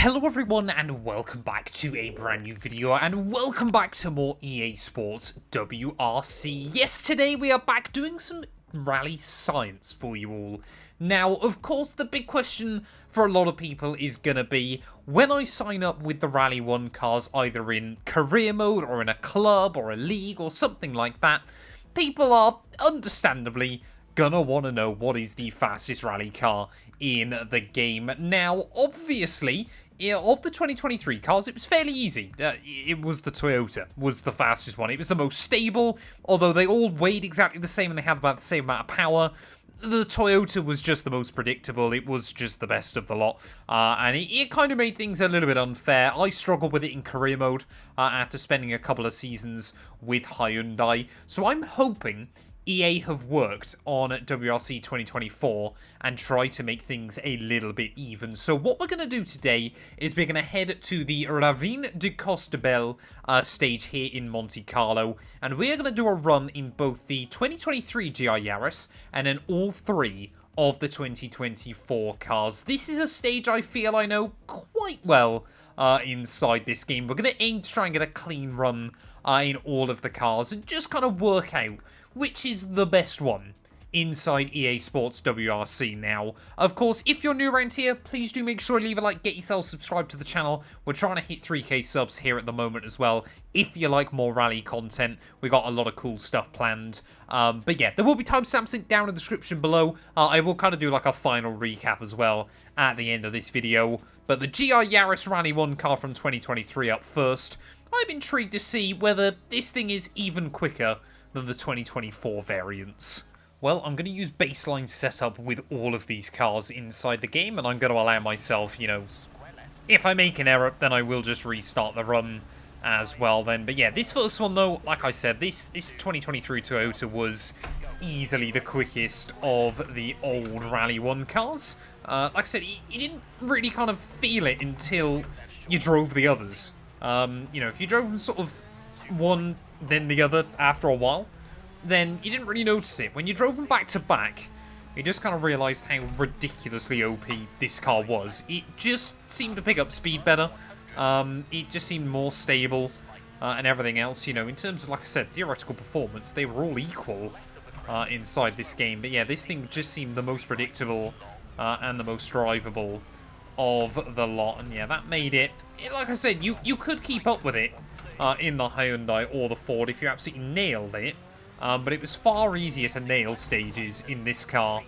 Hello everyone and welcome back to a brand new video and welcome back to more EA Sports WRC. Yes, today we are back doing some rally science for you all. Now, of course, the big question for a lot of people is going to be, when I sign up with the Rally1 cars either in career mode or in a club or a league or something like that, people are understandably gonna want to know what is the fastest rally car in the game. Now, obviously, of the 2023 cars, it was fairly easy. It was the Toyota, was the fastest one. It was the most stable, although they all weighed exactly the same and they had about the same amount of power. The Toyota was just the most predictable. It was just the best of the lot. And it kind of made things a little bit unfair. I struggled with it in career mode after spending a couple of seasons with Hyundai. So I'm hoping EA have worked on WRC 2024 and try to make things a little bit even. So what we're going to do today is we're going to head to the Ravine de Costebel stage here in Monte Carlo, and we're going to do a run in both the 2023 GR Yaris and then all three of the 2024 cars. This is a stage I feel I know quite well inside this game. We're going to aim to try and get a clean run in all of the cars and just kind of work out which is the best one inside EA Sports WRC. Now, of course, if you're new around here, please do make sure to leave a like, get yourself subscribed to the channel. We're trying to hit 3k subs here at the moment as well. If you like more rally content, we got a lot of cool stuff planned. But yeah, there will be timestamps linked down in the description below. I will kind of do like a final recap as well at the end of this video. But the GR Yaris Rally 1 car from 2023 up first. I'm intrigued to see whether this thing is even quicker than the 2024 variants. Well, I'm going to use baseline setup with all of these cars inside the game, and I'm going to allow myself, you know, if I make an error, then I will just restart the run as well then. But yeah, this first one though, like I said, this 2023 Toyota was easily the quickest of the old Rally 1 cars. Like I said, you didn't really kind of feel it until you drove the others. You know, if you drove them sort of one then the other after a while, then you didn't really notice it. When you drove them back to back, you just kind of realised how ridiculously OP this car was. It just seemed to pick up speed better. It just seemed more stable and everything else. You know, in terms of, like I said, theoretical performance, they were all equal inside this game. But yeah, this thing just seemed the most predictable and the most drivable of the lot. And yeah, that made it, like I said, you could keep up with it in the Hyundai or the Ford if you absolutely nailed it. But it was far easier to nail stages in this car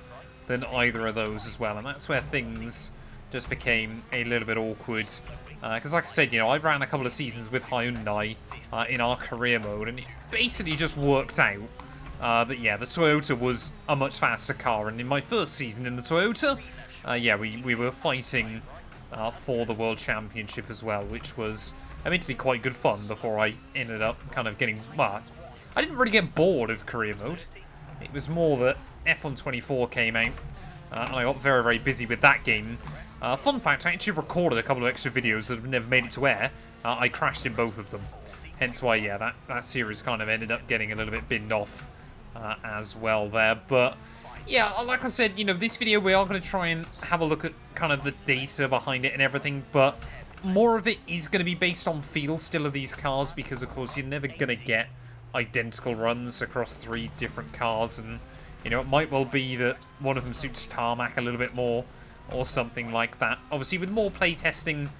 than either of those as well. And that's where things just became a little bit awkward. Because like I said, you know, I ran a couple of seasons with Hyundai in our career mode, and it basically just worked out that, yeah, the Toyota was a much faster car. And in my first season in the Toyota, yeah, we were fighting for the World Championship as well, which was admittedly quite good fun before I ended up kind of getting, well, I didn't really get bored of career mode. It was more that F1 24 came out, and I got very, very busy with that game. Fun fact, I actually recorded a couple of extra videos that have never made it to air. I crashed in both of them. Hence why, yeah, that series kind of ended up getting a little bit binned off as well there. But yeah, like I said, you know, this video we are going to try and have a look at kind of the data behind it and everything, but more of it is going to be based on feel still of these cars, because of course you're never going to get identical runs across three different cars, and you know, it might well be that one of them suits tarmac a little bit more or something like that. Obviously, with more playtesting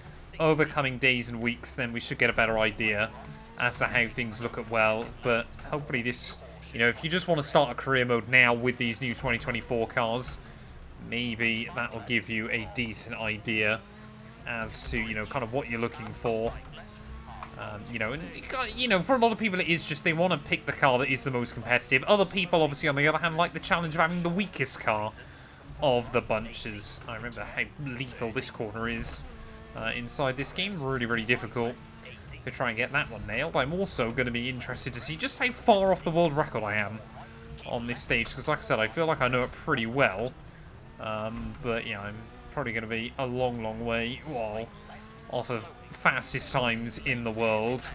over coming days and weeks, then we should get a better idea as to how things look at well. But hopefully this, you know, if you just want to start a career mode now with these new 2024 cars, maybe that will give you a decent idea as to, you know, kind of what you're looking for. You know, and you know, for a lot of people it is just they want to pick the car that is the most competitive. Other people, obviously, on the other hand, like the challenge of having the weakest car of the bunches. I remember how lethal this corner is inside this game. Really, really difficult to try and get that one nailed. I'm also going to be interested to see just how far off the world record I am on this stage, because like I said, I feel like I know it pretty well. But yeah, I'm probably going to be a long, long way off of fastest times in the world.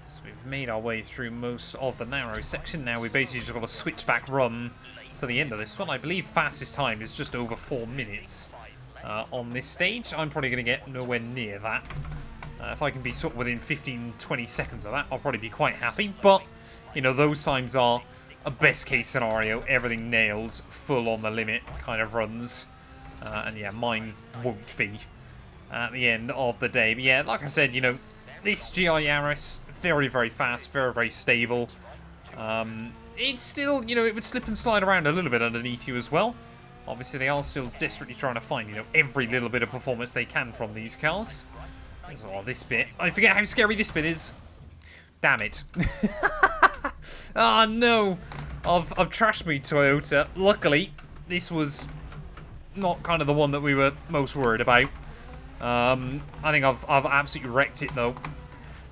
So we've made our way through most of the narrow section. Now we basically just got a switchback run to the end of this one. I believe fastest time is just over 4 minutes on this stage. I'm probably going to get nowhere near that. If I can be sort of within 15-20 seconds of that, I'll probably be quite happy. But, you know, those times are a best case scenario. Everything nails, full on the limit kind of runs. And yeah, mine won't be at the end of the day. But yeah, like I said, you know, this GI Yaris, very, very fast, very, very stable. It's still, you know, it would slip and slide around a little bit underneath you as well. Obviously, they are still desperately trying to find, you know, every little bit of performance they can from these cars. Oh, this bit. I forget how scary this bit is. Damn it. Ah, no. I've trashed me, Toyota. Luckily, this was not kind of the one that we were most worried about. I think I've absolutely wrecked it, though.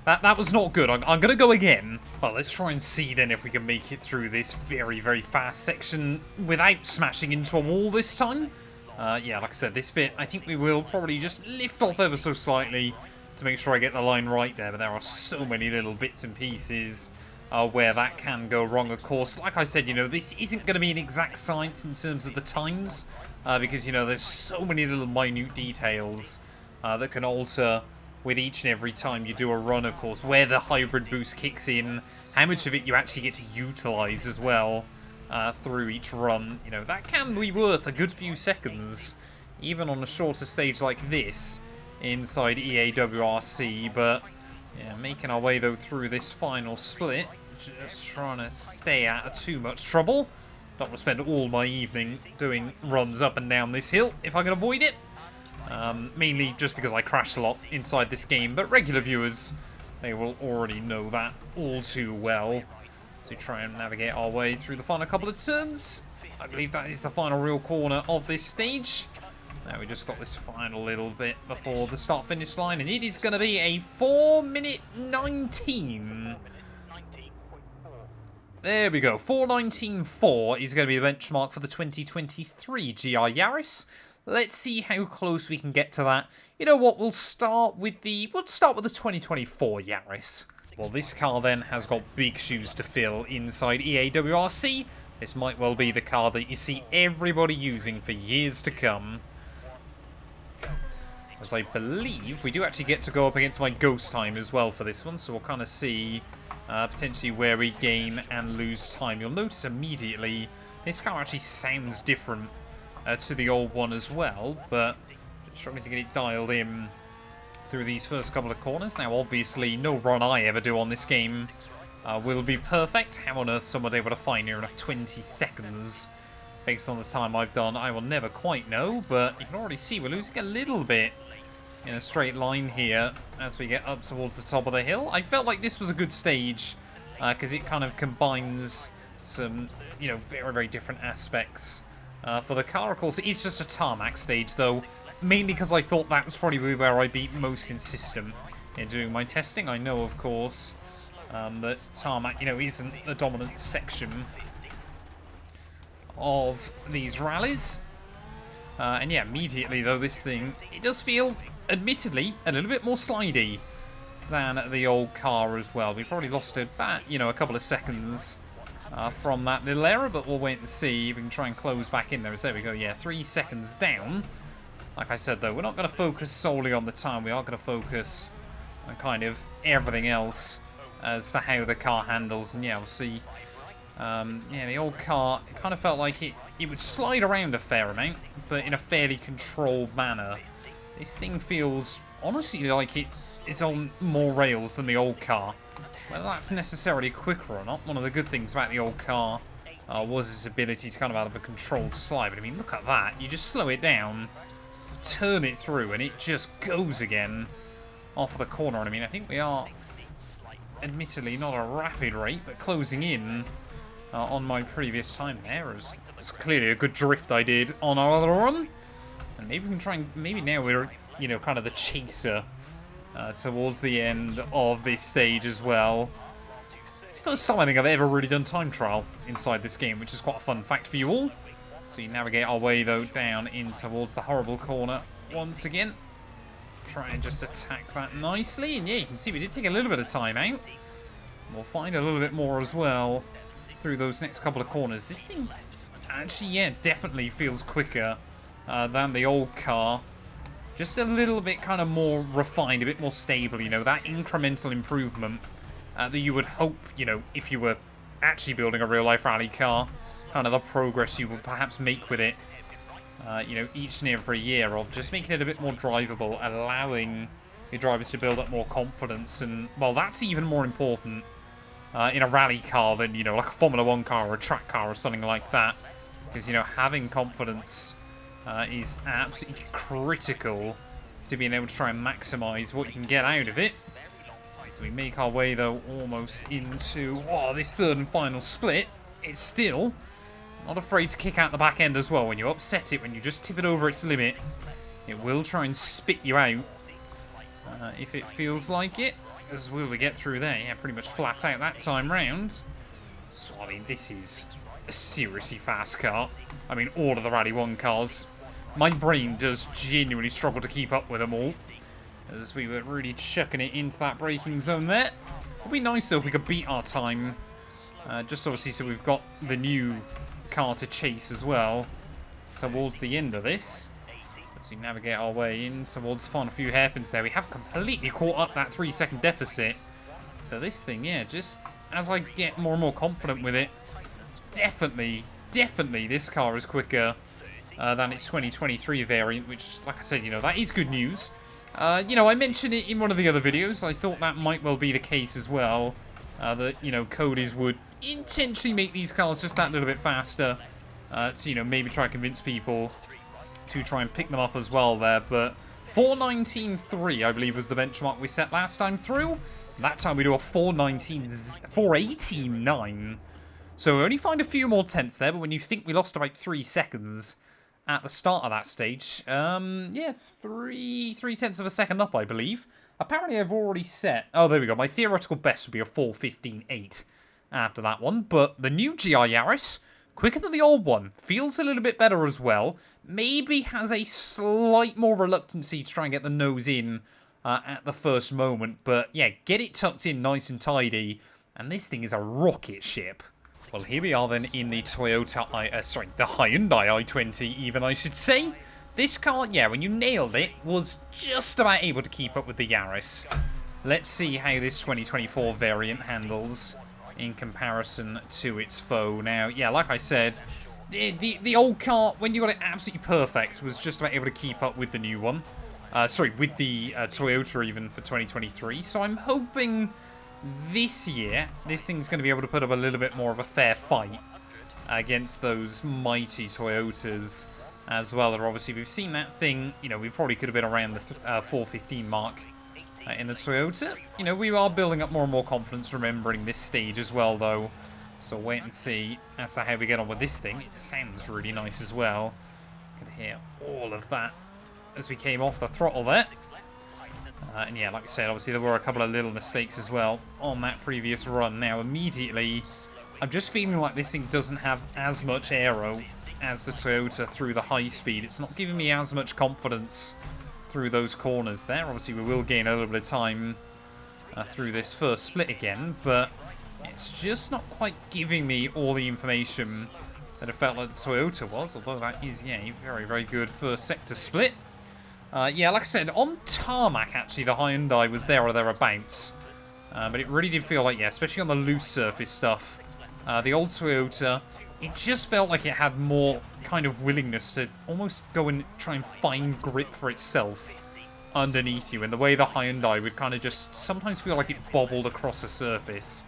That was not good. I'm going to go again. Well, let's try and see then if we can make it through this very, very fast section without smashing into a wall this time. Yeah, like I said, this bit, I think we will probably just lift off ever so slightly to make sure I get the line right there. But there are so many little bits and pieces where that can go wrong, of course. Like I said, you know, this isn't going to be an exact science in terms of the times. Because, you know, there's so many little minute details that can alter with each and every time you do a run, of course. Where the hybrid boost kicks in, how much of it you actually get to utilize as well. Through each run, you know, that can be worth a good few seconds, even on a shorter stage like this inside EA WRC. But yeah, making our way though through this final split, just trying to stay out of too much trouble. Don't want to spend all my evening doing runs up and down this hill if I can avoid it. Mainly just because I crash a lot inside this game, but regular viewers, they will already know that all too well. So we try and navigate our way through the final couple of turns. I believe that is the final real corner of this stage. Now we just got this final little bit before the start-finish line, and it is going to be a 4:19. There we go. 4:19.4 is going to be the benchmark for the 2023 GI Yaris. Let's see how close we can get to that. You know what? We'll start with the 2024 Yaris. Well, this car then has got big shoes to fill inside EA WRC. This might well be the car that you see everybody using for years to come. As I believe we do actually get to go up against my ghost time as well for this one, so we'll kind of see potentially where we gain and lose time. You'll notice immediately this car actually sounds different to the old one as well, but struggling to get it dialed in through these first couple of corners. Now, obviously, no run I ever do on this game will be perfect. How on earth someone's able to find near enough 20 seconds based on the time I've done, I will never quite know, but you can already see we're losing a little bit in a straight line here as we get up towards the top of the hill. I felt like this was a good stage because it kind of combines some, you know, very, very different aspects for the car. Of course, it is just a tarmac stage, though, mainly because I thought that was probably where I'd be most consistent in doing my testing. I know, of course, that tarmac, you know, isn't the dominant section of these rallies. And yeah, immediately, though, this thing, it does feel, admittedly, a little bit more slidey than the old car as well. We probably lost about, you know, a couple of seconds from that little error, but we'll wait and see if we can try and close back in there. There we go, yeah, 3 seconds down. Like I said, though, we're not going to focus solely on the time. We are going to focus on kind of everything else as to how the car handles. And yeah, we'll see. Yeah, the old car, it kind of felt like it would slide around a fair amount, but in a fairly controlled manner. This thing feels, honestly, like it is on more rails than the old car. Whether that's necessarily quicker or not, one of the good things about the old car was its ability to kind of have a controlled slide. But I mean, look at that. You just slow it down, turn it through, and it just goes again off of the corner. And I mean, I think we are, admittedly, not a rapid rate, but closing in on my previous time there. It's clearly a good drift I did on our other run. And maybe we can try and, maybe now we're, you know, kind of the chaser towards the end of this stage as well. It's the first time I think I've ever really done time trial inside this game, which is quite a fun fact for you all. So you navigate our way, though, down in towards the horrible corner once again. Try and just attack that nicely. And yeah, you can see we did take a little bit of time out. We'll find a little bit more as well through those next couple of corners. This thing actually, yeah, definitely feels quicker than the old car. Just a little bit kind of more refined, a bit more stable, you know, that incremental improvement that you would hope, you know, if you were actually building a real-life rally car, kind of the progress you would perhaps make with it, you know, each and every year, of just making it a bit more drivable, allowing your drivers to build up more confidence. And, well, that's even more important in a rally car than, you know, like a Formula 1 car or a track car or something like that. Because, you know, having confidence is absolutely critical to being able to try and maximize what you can get out of it. So we make our way, though, almost into this third and final split. It's still not afraid to kick out the back end as well. When you upset it, when you just tip it over its limit, it will try and spit you out if it feels like it. As will we get through there? Yeah, pretty much flat out that time round. So, I mean, this is a seriously fast car. I mean, all of the Rally1 cars. My brain does genuinely struggle to keep up with them all, as we were really chucking it into that braking zone there. It would be nice, though, if we could beat our time. Just obviously so we've got the new car to chase as well towards the end of this. As we navigate our way in towards the final few hairpins there. We have completely caught up that 3-second deficit. So this thing, yeah, just as I get more and more confident with it, definitely this car is quicker than its 2023 variant, which, like I said, you know, that is good news. You know, I mentioned it in one of the other videos. I thought that might well be the case as well. That, you know, coders would intentionally make these cars just that little bit faster. To, you know, maybe try and convince people to try and pick them up as well there. But 4:19.3, I believe, was the benchmark we set last time through. That time we do a 4:18.9. So we only find a few more tenths there, but when you think we lost about 3 seconds at the start of that stage, yeah, three tenths of a second up, I believe. Apparently I've already set, oh, there we go, my theoretical best would be a 4:15.8 after that one, but the new GR Yaris, quicker than the old one, feels a little bit better as well, maybe has a slight more reluctancy to try and get the nose in at the first moment, but yeah, get it tucked in nice and tidy, and this thing is a rocket ship. Well, here we are then in the the Hyundai i20 even, I should say. This car, yeah, when you nailed it, was just about able to keep up with the Yaris. Let's see how this 2024 variant handles in comparison to its foe. Now, yeah, like I said, the old car, when you got it absolutely perfect, was just about able to keep up with the new one. With the Toyota even for 2023. So I'm hoping this year, this thing's going to be able to put up a little bit more of a fair fight against those mighty Toyotas as well. And obviously, we've seen that thing, you know, we probably could have been around the 4:15 mark in the Toyota. You know, we are building up more and more confidence remembering this stage as well, though. So wait and see as to how we get on with this thing. It sounds really nice as well. You can hear all of that as we came off the throttle there. And yeah, like I said, obviously there were a couple of little mistakes as well on that previous run. Now, immediately, I'm just feeling like this thing doesn't have as much aero as the Toyota through the high speed. It's not giving me as much confidence through those corners there. Obviously, we will gain a little bit of time through this first split again, but it's just not quite giving me all the information that it felt like the Toyota was, although that is, yeah, a very, very good first sector split. Yeah, like I said, on tarmac, actually, the Hyundai was there or thereabouts. But it really did feel like, yeah, especially on the loose surface stuff, the old Toyota, it just felt like it had more kind of willingness to almost go and try and find grip for itself underneath you. And the way the Hyundai would kind of just sometimes feel like it bobbled across a surface,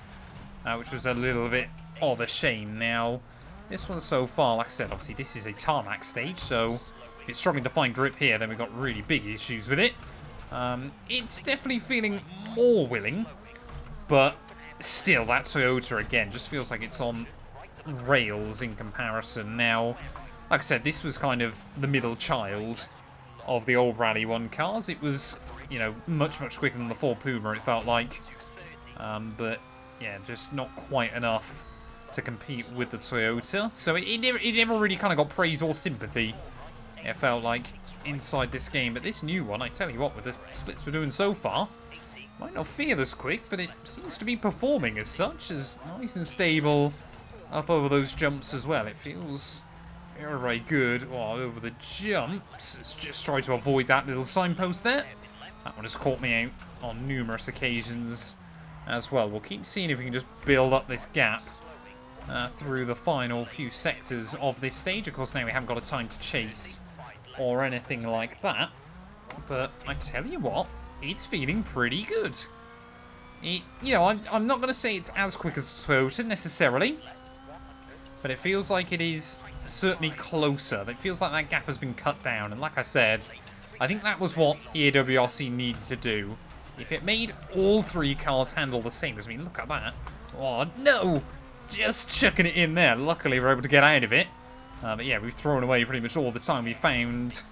which was a little bit of a shame. Now, this one so far, like I said, obviously this is a tarmac stage, so if it's struggling to find grip here, then we've got really big issues with it. It's definitely feeling more willing, but still, that Toyota, again, just feels like it's on rails in comparison. Now, like I said, this was kind of the middle child of the old Rally1 cars. It was, you know, much, much quicker than the Ford Puma, it felt like. But, yeah, just not quite enough to compete with the Toyota. So it never really kind of got praise or sympathy, it felt like, inside this game. But this new one, I tell you what, with the splits we're doing so far, might not feel as quick, but it seems to be performing as such, as nice and stable up over those jumps as well. It feels Very, very good. Oh, over the jumps. Let's just try to avoid that little signpost there. That one has caught me out on numerous occasions as well. We'll keep seeing if we can just build up this gap through the final few sectors of this stage. Of course, now we haven't got a time to chase or anything like that. But I tell you what, it's feeling pretty good. You know, I'm not going to say it's as quick as Toyota necessarily, but it feels like it is certainly closer. It feels like that gap has been cut down. And like I said, I think that was what EA WRC needed to do. If it made all three cars handle the same as me, look at that. Oh, no! Just chucking it in there. Luckily, we're able to get out of it. But yeah, we've thrown away pretty much all the time we found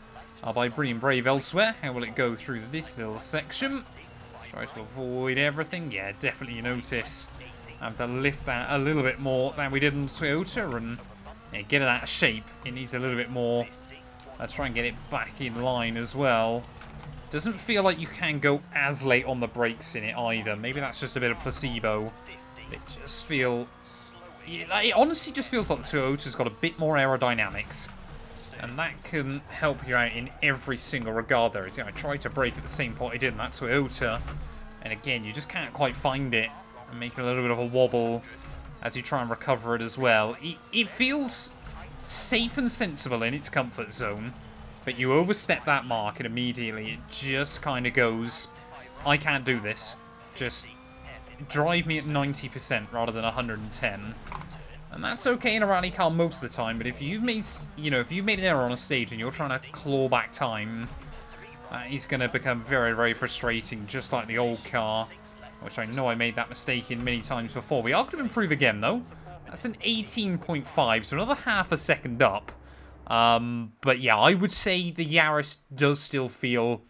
by being brave elsewhere. How will it go through this little section? Try to avoid everything. Yeah, definitely notice. I have to lift that a little bit more than we did in Toyota and yeah, get it out of shape. It needs a little bit more. Try and get it back in line as well. Doesn't feel like you can go as late on the brakes in it either. Maybe that's just a bit of placebo. It just feels... It honestly just feels like the Toyota's got a bit more aerodynamics. And that can help you out in every single regard there. I tried to brake at the same point I did in that Toyota. And again, you just can't quite find it. And make a little bit of a wobble as you try and recover it as well. It feels safe and sensible in its comfort zone. But you overstep that mark and immediately it just kind of goes, I can't do this. Just drive me at 90% rather than 110. And that's okay in a rally car most of the time, but if you've made, if you've made an error on a stage and you're trying to claw back time, that is going to become very, very frustrating, just like the old car, which I know I made that mistake in many times before. We are going to improve again, though. That's an 18.5, so another half a second up. But yeah, I would say the Yaris does still feel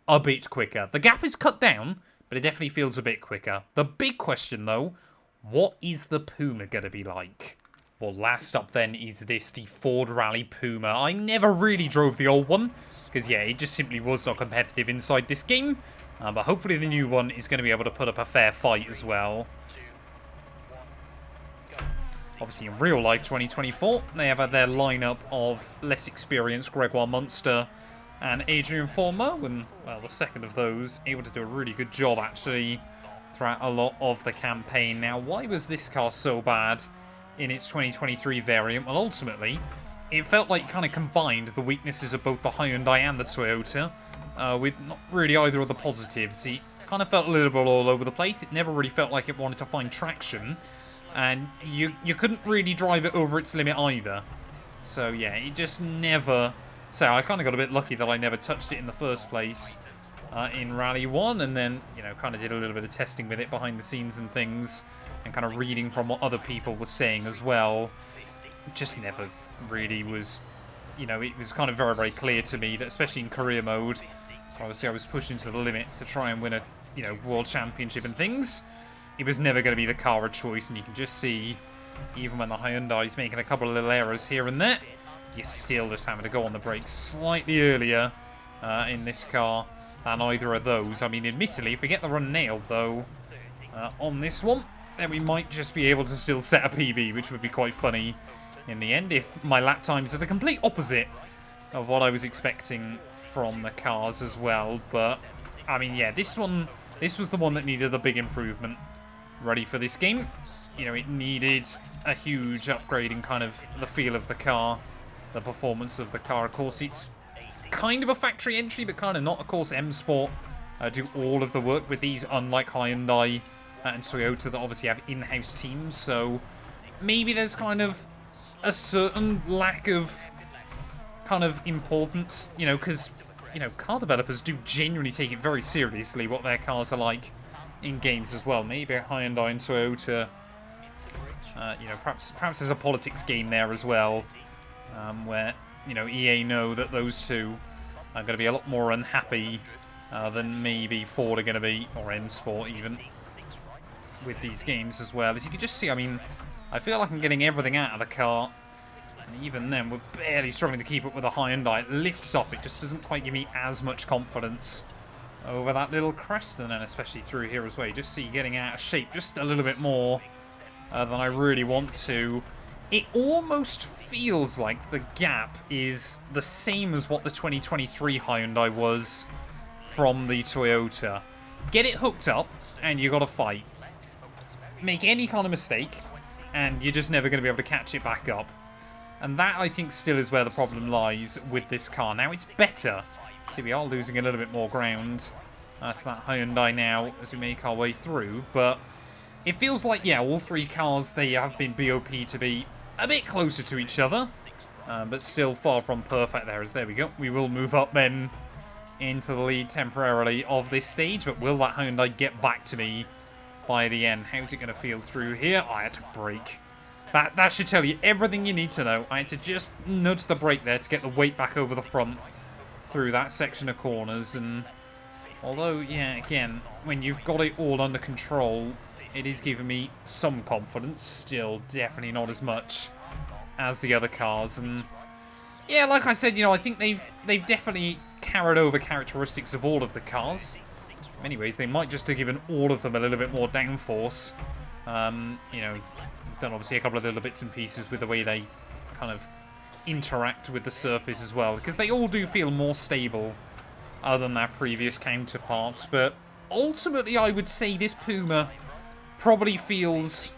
a bit quicker. The gap is cut down, but it definitely feels a bit quicker. The big question, though, what is the Puma going to be like? Well, last up then is the Ford Rally Puma. I never really drove the old one, because yeah, it just simply was not competitive inside this game. But hopefully the new one is going to be able to put up a fair fight as well. Obviously, in real life 2024, they have their lineup of less experienced Gregoire Munster and Adrian Formeau, and, well, the second of those able to do a really good job, actually, throughout a lot of the campaign. Now, why was this car so bad in its 2023 variant? Well, ultimately, it felt like it kind of combined the weaknesses of both the Hyundai and the Toyota, with not really either of the positives. It kind of felt a little bit all over the place. It never really felt like it wanted to find traction. And you couldn't really drive it over its limit either. So yeah, it just never... So I kind of got a bit lucky that I never touched it in the first place in Rally 1. And then, kind of did a little bit of testing with it behind the scenes and things. And kind of reading from what other people were saying as well. It just never really was... it was kind of very, very clear to me that, especially in career mode, obviously I was pushing to the limit to try and win a, world championship and things. It was never going to be the car of choice, and you can just see, even when the Hyundai is making a couple of little errors here and there, you're still just having to go on the brakes slightly earlier in this car than either of those. I mean, admittedly, if we get the run nailed, though, on this one, then we might just be able to still set a PB, which would be quite funny in the end, if my lap times are the complete opposite of what I was expecting from the cars as well. But, I mean, yeah, this was the one that needed a big improvement. Ready for this game. It needed a huge upgrade in kind of the feel of the car, the performance of the car. Of course, it's kind of a factory entry, but kind of not. Of course, M Sport do all of the work with these, unlike Hyundai and Toyota that obviously have in-house teams. So maybe there's kind of a certain lack of kind of importance, because, car developers do genuinely take it very seriously what their cars are like in games as well. Maybe Hyundai and Toyota, perhaps there's a politics game there as well, where, EA know that those two are going to be a lot more unhappy than maybe Ford are going to be, or M Sport even, with these games as well. As you can just see, I mean, I feel like I'm getting everything out of the car, and even then, we're barely struggling to keep up with the Hyundai. It lifts up, it just doesn't quite give me as much confidence over that little crest, and then especially through here as well. You just see getting out of shape just a little bit more than I really want to. it almost feels like the gap is the same as what the 2023 Hyundai was from the Toyota. Get it hooked up, and you got to fight. Make any kind of mistake, and you're just never going to be able to catch it back up. And that, I think, still is where the problem lies with this car. Now, it's better. See, we are losing a little bit more ground to that Hyundai now as we make our way through. But it feels like, yeah, all three cars, they have been BOP to be a bit closer to each other. But still far from perfect there. As there we go. We will move up then into the lead temporarily of this stage. But will that Hyundai get back to me by the end? How's it going to feel through here? I had to brake. That should tell you everything you need to know. I had to just nudge the brake there to get the weight back over the front through that section of corners. And although, yeah, again, when you've got it all under control, it is giving me some confidence. Still, definitely not as much as the other cars. And yeah, like I said, you know, I think they've definitely carried over characteristics of all of the cars. In many ways, they might just have given all of them a little bit more downforce. You know, done obviously a couple of little bits and pieces with the way they kind of interact with the surface as well, because they all do feel more stable other than their previous counterparts. But ultimately, I would say this Puma probably feels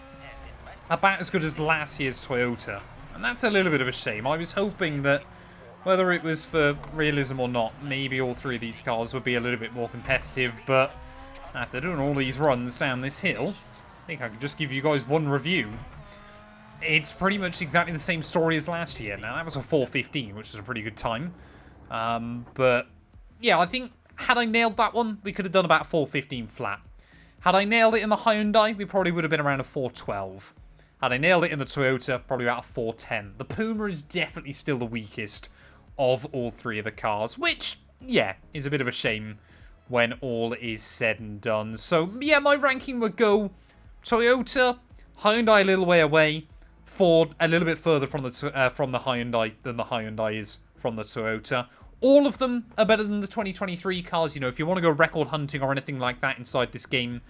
about as good as last year's Toyota, and that's a little bit of a shame. I was hoping that, whether it was for realism or not, maybe all three of these cars would be a little bit more competitive, but after doing all these runs down this hill, I think I could just give you guys one review. It's pretty much exactly the same story as last year. Now, that was a 4:15, which is a pretty good time. But, yeah, I think had I nailed that one, we could have done about 4:15 flat. Had I nailed it in the Hyundai, we probably would have been around a 4:12. Had I nailed it in the Toyota, probably about a 4:10. The Puma is definitely still the weakest of all three of the cars, which, yeah, is a bit of a shame when all is said and done. So, yeah, my ranking would go Toyota, Hyundai a little way away, Ford a little bit further from the Hyundai than the Hyundai is from the Toyota. All of them are better than the 2023 cars. You know, if you want to go record hunting or anything like that inside this game,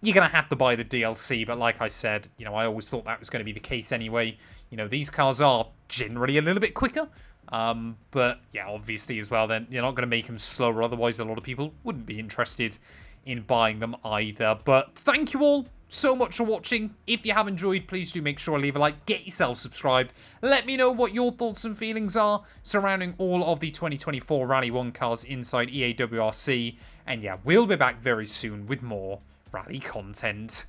you're going to have to buy the DLC. But like I said, you know, I always thought that was going to be the case anyway. You know, these cars are generally a little bit quicker. But, yeah, obviously as well, then you're not going to make them slower. Otherwise, a lot of people wouldn't be interested in buying them either. But thank you all so much for watching. If you have enjoyed, please do make sure to leave a like, get yourself subscribed. Let me know what your thoughts and feelings are surrounding all of the 2024 Rally 1 cars inside EA WRC. And yeah, we'll be back very soon with more Rally content.